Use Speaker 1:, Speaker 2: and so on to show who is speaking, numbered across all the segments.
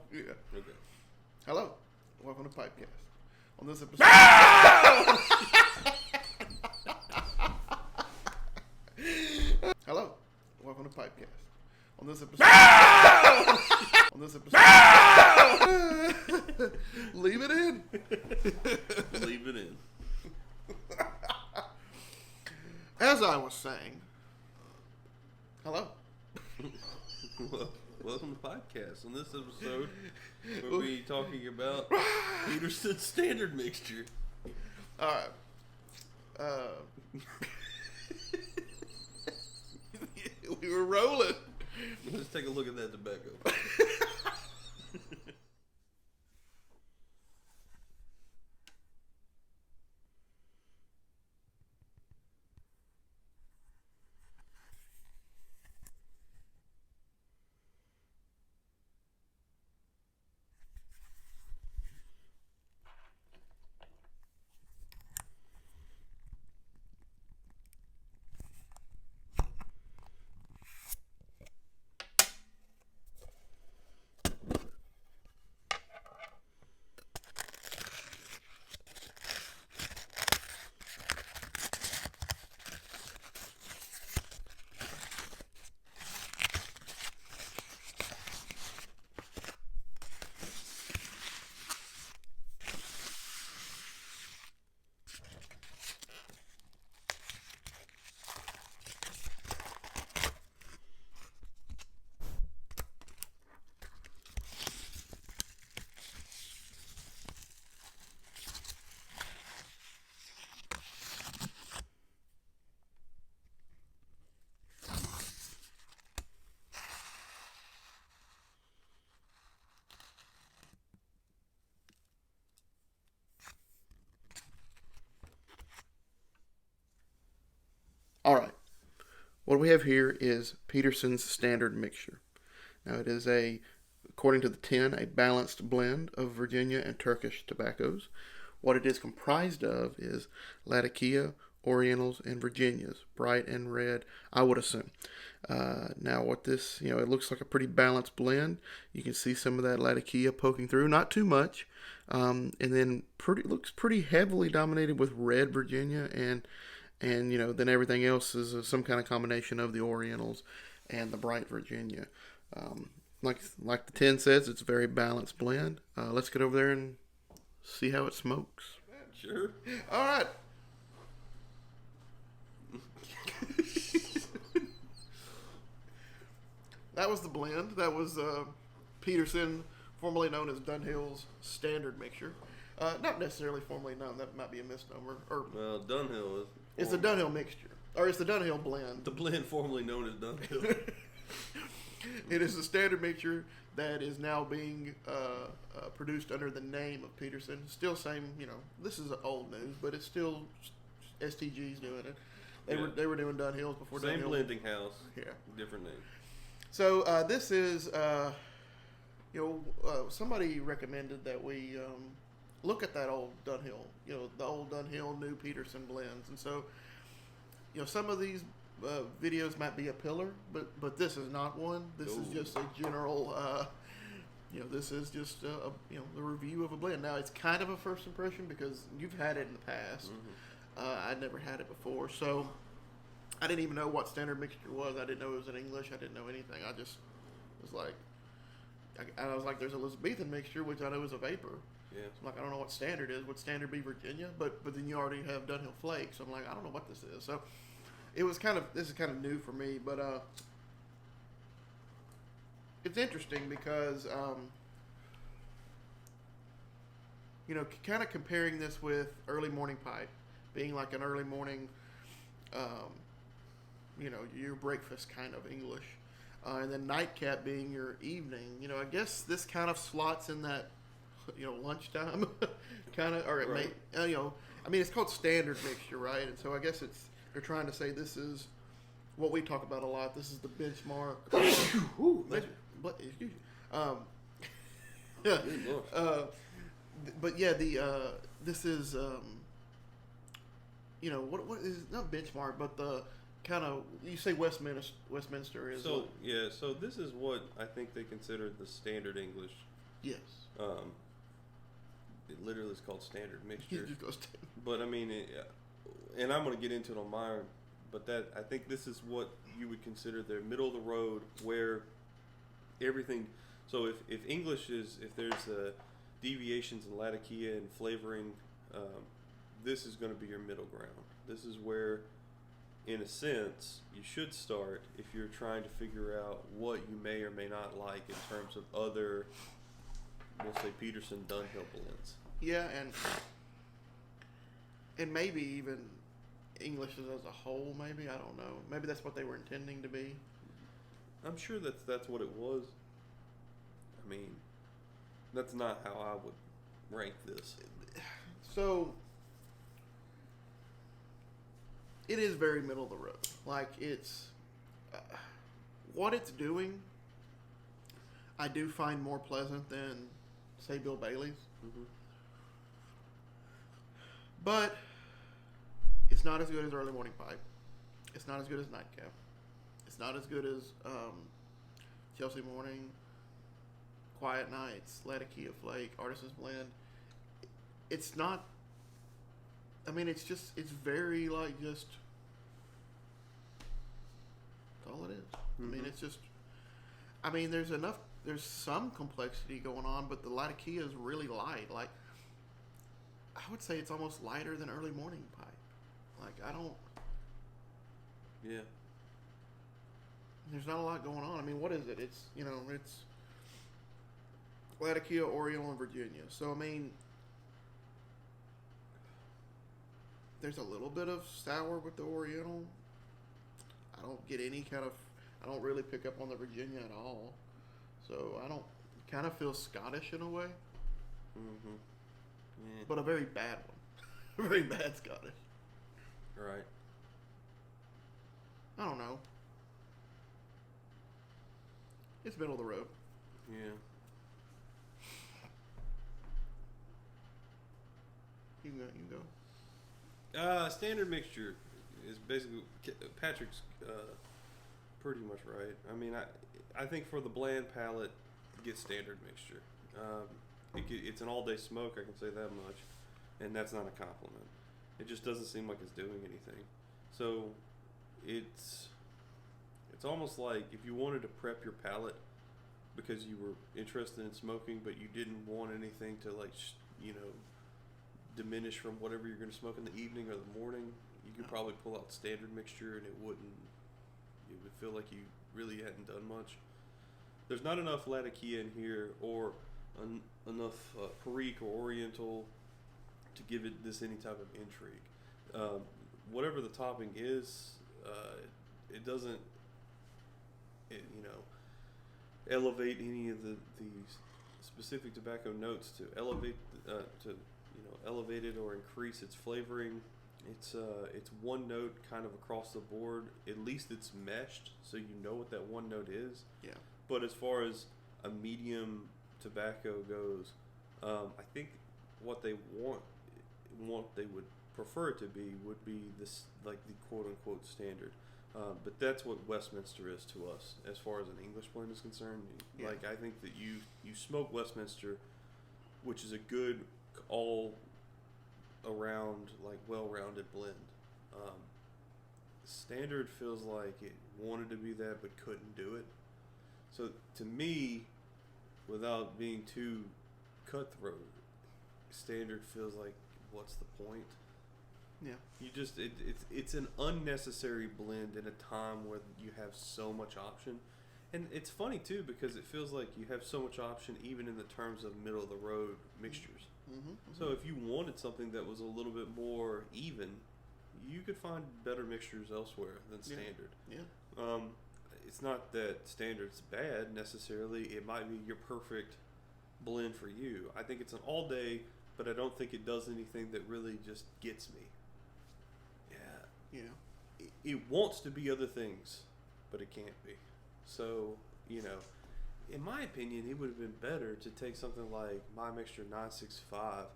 Speaker 1: off?
Speaker 2: Yeah.
Speaker 1: Okay.
Speaker 2: Hello. Welcome to PipeCast. On this episode... Hello. Welcome to PipeCast. On this episode... On this episode... Leave it in.
Speaker 1: Leave it in.
Speaker 2: As I was saying... Hello.
Speaker 1: Welcome to PipeCast. On this episode, we'll be talking about Peterson standard mixture.
Speaker 2: Alright. We were rolling.
Speaker 1: Let's take a look at that tobacco.
Speaker 2: Alright. What we have here is Peterson's standard mixture. Now it is according to the tin, a balanced blend of Virginia and Turkish tobaccos. What it is comprised of is Latakia, Orientals, and Virginias, bright and red, I would assume. Now what this, it looks like a pretty balanced blend. You can see some of that Latakia poking through, not too much. And then looks pretty heavily dominated with red Virginia and then everything else is some kind of combination of the Orientals and the bright Virginia. Like the tin says, it's a very balanced blend. Let's get over there and see how it smokes.
Speaker 1: Sure.
Speaker 2: All right. That was the blend. That was Peterson, formerly known as Dunhill's standard mixture. Not necessarily formerly known. That might be a misnomer.
Speaker 1: Well, Dunhill is...
Speaker 2: It's the Dunhill mixture. Or it's the Dunhill blend.
Speaker 1: The blend formerly known as Dunhill.
Speaker 2: It is the standard mixture that is now being produced under the name of Peterson. Still same, this is old news, but it's still STG's doing it. They were doing Dunhills before
Speaker 1: Same
Speaker 2: Dunhill.
Speaker 1: blending house.
Speaker 2: Yeah.
Speaker 1: Different name.
Speaker 2: So this is, somebody recommended that we look at that old Dunhill, the old Dunhill new Peterson blends. And so, some of these videos might be a pillar, but this is not one. This is just a general, this is just, the review of a blend. Now, it's kind of a first impression because you've had it in the past. Mm-hmm. I'd never had it before, so I didn't even know what standard mixture was. I didn't know it was in English. I didn't know anything. I just was like, there's Elizabethan mixture, which I know is a vapor.
Speaker 1: Yeah.
Speaker 2: So I'm like, I don't know what standard is. Would standard be Virginia? But then you already have Dunhill Flake, so I'm like, I don't know what this is. So this is kind of new for me, but it's interesting because kind of comparing this with early morning pipe being like an early morning, your breakfast kind of English, and then nightcap being your evening. I guess this kind of slots in that. Lunchtime, kind of, or it
Speaker 1: right.
Speaker 2: may, it's called standard mixture, right? And so I guess they're trying to say this is what we talk about a lot. This is the benchmark. Ooh, excuse you. But yeah, this is, what is not benchmark, but the kind of, you say Westminster is.
Speaker 1: So this is what I think they consider the standard English
Speaker 2: Yes.
Speaker 1: It literally is called standard mixture.
Speaker 2: It just goes standard.
Speaker 1: But I mean, and I'm going to get into it on mine, but I think this is what you would consider their middle of the road, where everything. So if English is, if there's deviations in Latakia and flavoring, this is going to be your middle ground. This is where, in a sense, you should start if you're trying to figure out what you may or may not like in terms of other, we'll say, Peterson Dunhill blends.
Speaker 2: Yeah, and maybe even English as a whole. Maybe, I don't know. Maybe that's what they were intending to be.
Speaker 1: I'm sure that's what it was. I mean, that's not how I would rank this.
Speaker 2: So it is very middle of the road. Like, it's what it's doing, I do find more pleasant than, say, Bill Bailey's.
Speaker 1: Mm-hmm.
Speaker 2: But it's not as good as Early Morning Pipe. It's not as good as Nightcap. It's not as good as Chelsea Morning, Quiet Nights, Latakia Flake, Artisan's Blend. It's not. I mean, it's very like just. That's all it is.
Speaker 1: Mm-hmm.
Speaker 2: I mean, it's just. I mean, there's enough. There's some complexity going on, but the Latakia is really light. Like, I would say it's almost lighter than Early Morning Pipe. Like, I don't.
Speaker 1: Yeah.
Speaker 2: There's not a lot going on. I mean, what is it? It's, it's Latakia, Oriental, and Virginia. So, I mean, there's a little bit of sour with the Oriental. I don't get any kind of, I don't really pick up on the Virginia at all. So, I don't, kind of feel Scottish in a way.
Speaker 1: Mm-hmm. Yeah.
Speaker 2: But a very bad one. A very bad Scottish.
Speaker 1: Right.
Speaker 2: I don't know. It's middle of the road.
Speaker 1: Yeah.
Speaker 2: You can go.
Speaker 1: Standard mixture is basically, Patrick's pretty much right. I mean, I think for the bland palate, get standard mixture. It's an all-day smoke, I can say that much, and that's not a compliment. It just doesn't seem like it's doing anything. So it's almost like if you wanted to prep your palate because you were interested in smoking, but you didn't want anything to diminish from whatever you're going to smoke in the evening or the morning, you could probably pull out standard mixture and it would feel like you really hadn't done much. There's not enough Latakia in here or enough Perique or Oriental to give it this any type of intrigue. Whatever the topping is, it doesn't, elevate any of the specific tobacco notes to elevate elevate it or increase its flavoring. It's one note kind of across the board. At least it's meshed, so you know what that one note is.
Speaker 2: Yeah.
Speaker 1: But as far as a medium tobacco goes, I think what they they would prefer it to be would be this, like the quote unquote standard. But that's what Westminster is to us as far as an English blend is concerned.
Speaker 2: Yeah.
Speaker 1: Like, I think that you smoke Westminster, which is a good all around, like, well-rounded blend. Standard feels like it wanted to be that but couldn't do it. So to me, without being too cutthroat, standard feels like, what's the point?
Speaker 2: Yeah.
Speaker 1: You just it's an unnecessary blend in a time where you have so much option. And it's funny too, because it feels like you have so much option even in the terms of middle of the road mixtures.
Speaker 2: Mm-hmm.
Speaker 1: So if you wanted something that was a little bit more even, you could find better mixtures elsewhere than standard.
Speaker 2: Yeah.
Speaker 1: It's not that standard's bad necessarily. It might be your perfect blend for you. I think it's an all day, but I don't think it does anything that really just gets me.
Speaker 2: Yeah.
Speaker 1: It wants to be other things, but it can't be. So, in my opinion, it would have been better to take something like My Mixture 965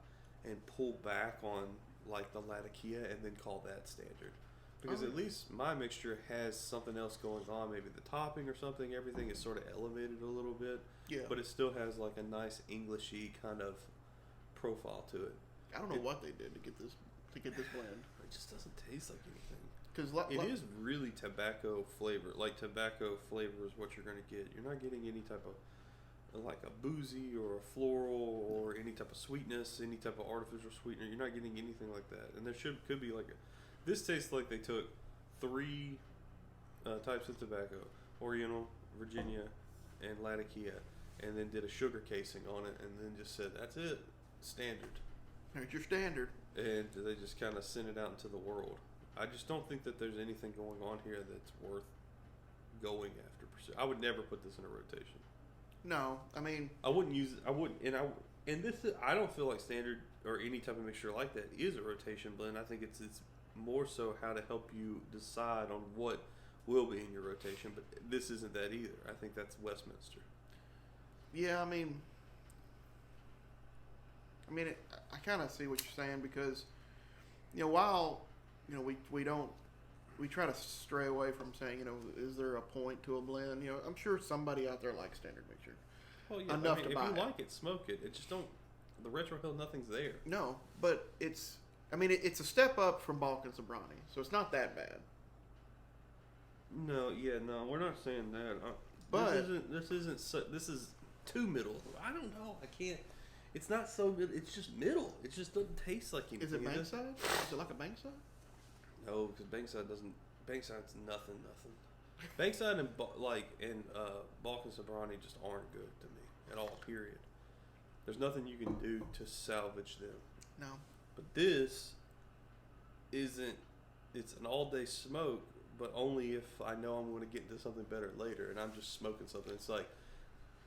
Speaker 1: and pull back on, like, the Latakia and then call that standard. Because at least my mixture has something else going on. Maybe the topping or something. Everything is sort of elevated a little bit.
Speaker 2: Yeah.
Speaker 1: But it still has like a nice Englishy kind of profile to it.
Speaker 2: I don't know what they did to get this blend.
Speaker 1: It just doesn't taste like anything.
Speaker 2: Because
Speaker 1: it is really tobacco flavor. Like tobacco flavor is what you're going to get. You're not getting any type of like a boozy or a floral or any type of sweetness, any type of artificial sweetener. You're not getting anything like that. And there could be like this tastes like they took 3 types of tobacco: Oriental, Virginia, and Latakia, and then did a sugar casing on it, and then just said, "That's it, standard."
Speaker 2: There's your standard.
Speaker 1: And they just kind of sent it out into the world. I just don't think that there's anything going on here that's worth going after. I would never put this in a rotation.
Speaker 2: No, I mean,
Speaker 1: I wouldn't use it. I wouldn't, and this is, I don't feel like standard or any type of mixture like that is a rotation blend. I think it's more so how to help you decide on what will be in your rotation. But this isn't that either. I think that's Westminster.
Speaker 2: Yeah, I mean, I kind of see what you're saying because, while, we try to stray away from saying, is there a point to a blend? I'm sure somebody out there likes standard mixture.
Speaker 1: Well, yeah,
Speaker 2: enough to
Speaker 1: if
Speaker 2: buy
Speaker 1: you like it, smoke it. It just don't. The Retro Hill, nothing's there.
Speaker 2: No, but it's a step up from Balkan Sobrani, so it's not that bad.
Speaker 1: No, we're not saying that.
Speaker 2: But
Speaker 1: this is too middle. I don't know. I can't. It's not so good. It's just middle. It just doesn't taste like anything.
Speaker 2: Is it Bankside? Is it like a Bankside?
Speaker 1: No, because Bankside doesn't. Bankside's nothing. Bankside and Balkan Sobrani just aren't good to me at all. Period. There's nothing you can do to salvage them.
Speaker 2: No.
Speaker 1: But this isn't. It's an all-day smoke, but only if I know I'm going to get into something better later, and I'm just smoking something. It's like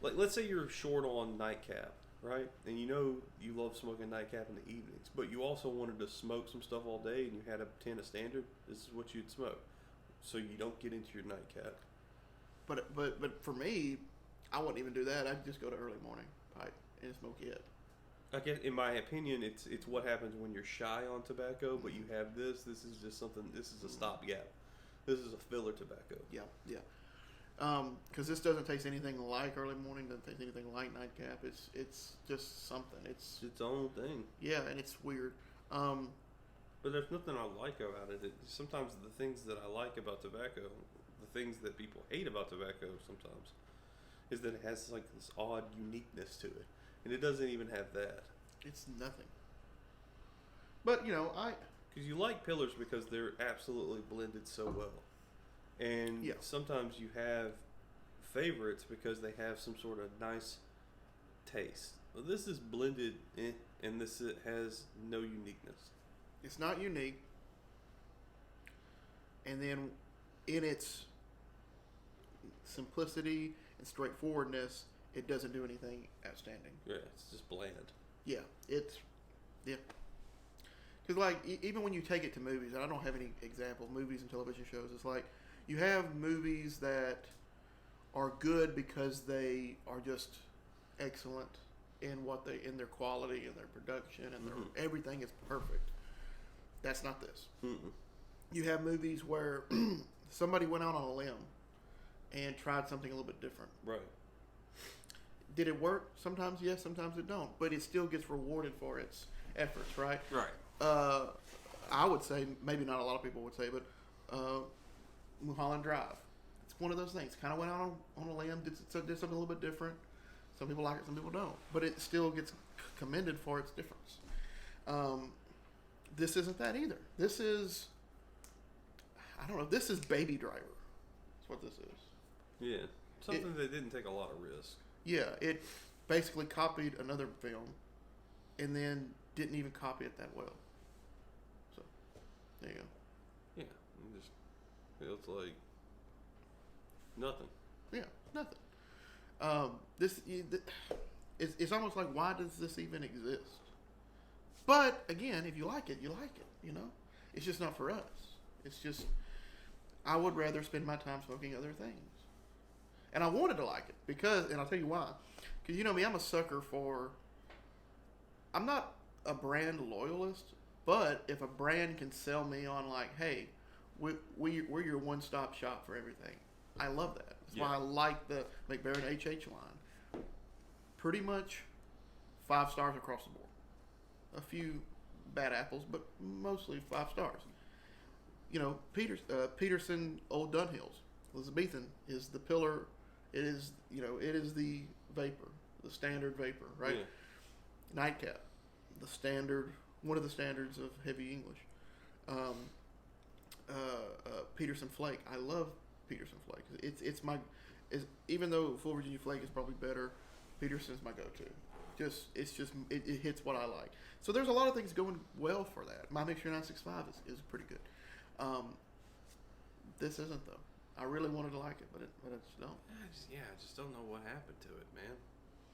Speaker 1: let's say you're short on nightcap, right? And you love smoking nightcap in the evenings, but you also wanted to smoke some stuff all day, and you had a tin of standard. This is what you'd smoke, so you don't get into your nightcap.
Speaker 2: But for me, I wouldn't even do that. I'd just go to early morning pipe and smoke it.
Speaker 1: I guess, in my opinion, it's what happens when you're shy on tobacco, but you have this. This is just something. This is a stopgap. This is a filler tobacco.
Speaker 2: Yeah. Because this doesn't taste anything like early morning. Doesn't taste anything like nightcap. It's just something. It's
Speaker 1: its own thing.
Speaker 2: Yeah, and it's weird.
Speaker 1: But there's nothing I like about it. Sometimes the things that I like about tobacco, the things that people hate about tobacco, sometimes, is that it has like this odd uniqueness to it. And it doesn't even have that.
Speaker 2: It's nothing. But,
Speaker 1: because you like pillars because they're absolutely blended so well. And sometimes you have favorites because they have some sort of nice taste. Well, this is blended and this has no uniqueness.
Speaker 2: It's not unique. And then in its simplicity and straightforwardness, it doesn't do anything outstanding.
Speaker 1: Yeah, it's just bland.
Speaker 2: Yeah, because even when you take it to movies, and I don't have any example movies and television shows, it's like you have movies that are good because they are just excellent in in their quality and their production and their everything is perfect. That's not this.
Speaker 1: Mm-mm.
Speaker 2: You have movies where somebody went out on a limb and tried something a little bit different.
Speaker 1: Right.
Speaker 2: Did it work? Sometimes yes, sometimes it don't. But it still gets rewarded for its efforts, right?
Speaker 1: Right.
Speaker 2: I would say, maybe not a lot of people would say, but Mulholland Drive. It's one of those things. Kind of went out on a limb, did something a little bit different. Some people like it, some people don't. But it still gets commended for its difference. This isn't that either. This is, I don't know, this is Baby Driver. That's what this is.
Speaker 1: Yeah. Something that didn't take a lot of risk.
Speaker 2: Yeah, it basically copied another film and then didn't even copy it that well. So, there you go.
Speaker 1: Yeah, it's like nothing.
Speaker 2: Yeah, nothing. It's almost like, why does this even exist? But, again, if you like it, you like it, It's just not for us. It's just, I would rather spend my time smoking other things. And I wanted to like it and I'll tell you why. Because me, I'm a sucker for, I'm not a brand loyalist, but if a brand can sell me on like, hey, we're your one-stop shop for everything. I love that. That's why I like the McBaron HH line. Pretty much 5 stars across the board. A few bad apples, but mostly 5 stars. You know, Peterson Old Dunhills. Elizabethan is the pillar. It is the vapor, the standard vapor, right?
Speaker 1: Yeah.
Speaker 2: Nightcap, the standard, one of the standards of heavy English. Peterson Flake. I love Peterson Flake. Even though Full Virginia Flake is probably better, Peterson's my go-to. It hits what I like. So there's a lot of things going well for that. My Mixture 965 is pretty good. This isn't though. I really wanted to like it, but I just don't.
Speaker 1: I just don't know what happened to it, man.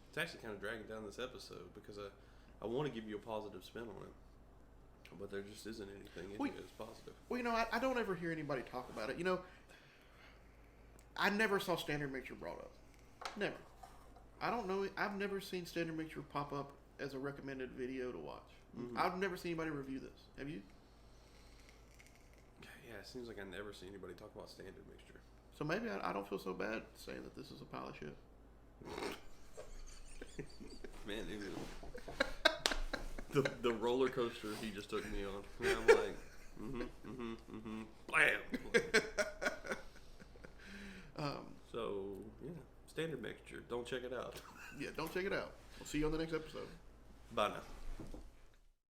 Speaker 1: It's actually kind of dragging down this episode because I want to give you a positive spin on it, but there just isn't anything in it that's positive.
Speaker 2: Well, I don't ever hear anybody talk about it. I never saw Standard Mixture brought up. Never. I don't know. I've never seen Standard Mixture pop up as a recommended video to watch. Mm-hmm. I've never seen anybody review this. Have you?
Speaker 1: Yeah, it seems like I never see anybody talk about Standard Mixture.
Speaker 2: So maybe I don't feel so bad saying that this is a pile of shit.
Speaker 1: Man, the roller coaster he just took me on. And I'm like, blam. So yeah, Standard Mixture. Don't check it out.
Speaker 2: Yeah, don't check it out. We'll see you on the next episode.
Speaker 1: Bye now.